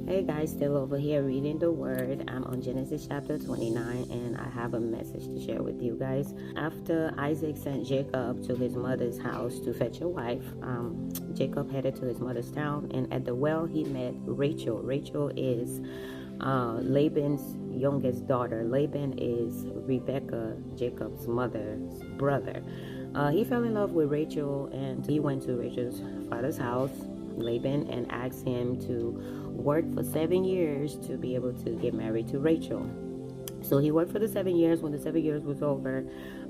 Hey guys, still over here reading the word. I'm on Genesis chapter 29 and I have a message to share with you guys. After Isaac sent Jacob to his mother's house to fetch a wife, Jacob headed to his mother's town, and at the well he met Rachel. Rachel is Laban's youngest daughter. Laban is Rebecca, Jacob's mother's brother. He fell in love with Rachel and he went to Rachel's father's house, Laban, and asked him to work for 7 years to be able to get married to Rachel. So he worked for the 7 years. When the 7 years was over,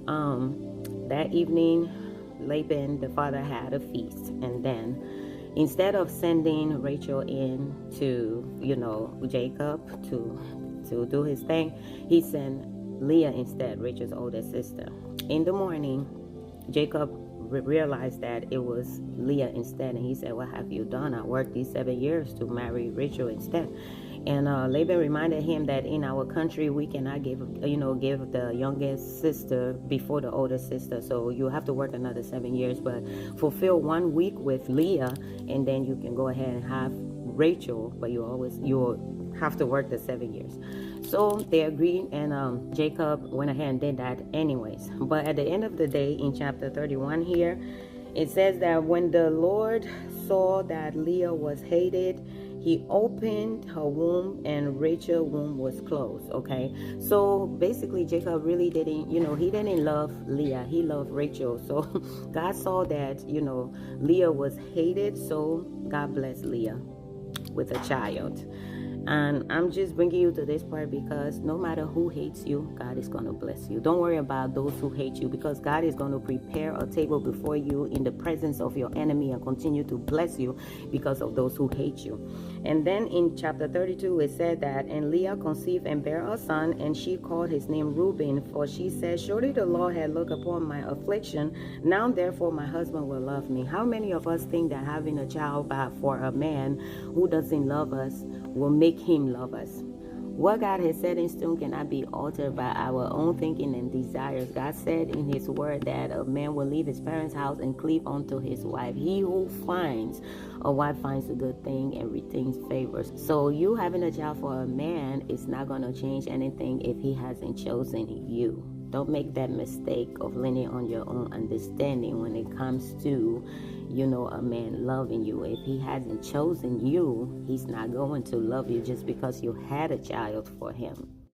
that evening, Laban, the father, had a feast, and then instead of sending Rachel in to, Jacob to do his thing, he sent Leah instead, Rachel's older sister. In the morning, Jacob realized that it was Leah instead, and he said, "What have you done? I worked these 7 years to marry Rachel instead." And Laban reminded him that in our country we cannot give the youngest sister before the older sister, so you have to work another 7 years, but fulfill 1 week with Leah, and then you can go ahead and have Rachel, but you'll have to work the 7 years. So they agreed, and Jacob went ahead and did that anyways. But at the end of the day, in chapter 31 here, it says that when the Lord saw that Leah was hated, he opened her womb and Rachel's womb was closed. Okay, so basically Jacob really didn't, he didn't love Leah, he loved Rachel. So God saw that, Leah was hated, so God blessed Leah with a child. And I'm just bringing you to this part because no matter who hates you, God is going to bless you. Don't worry about those who hate you, because God is going to prepare a table before you in the presence of your enemy and continue to bless you because of those who hate you. And then in chapter 32, it said that, "And Leah conceived and bare a son, and she called his name Reuben, for she said, Surely the Lord had looked upon my affliction. Now therefore my husband will love me." How many of us think that having a child for a man who doesn't love us will make him love us? What God has set in stone cannot be altered by our own thinking and desires. God said in his word that a man will leave his parents' house and cleave unto his wife. He who finds a wife finds a good thing and retains favors. So you having a child for a man is not going to change anything if he hasn't chosen you. Don't make that mistake of leaning on your own understanding when it comes to, a man loving you. If he hasn't chosen you, he's not going to love you just because you had a child for him.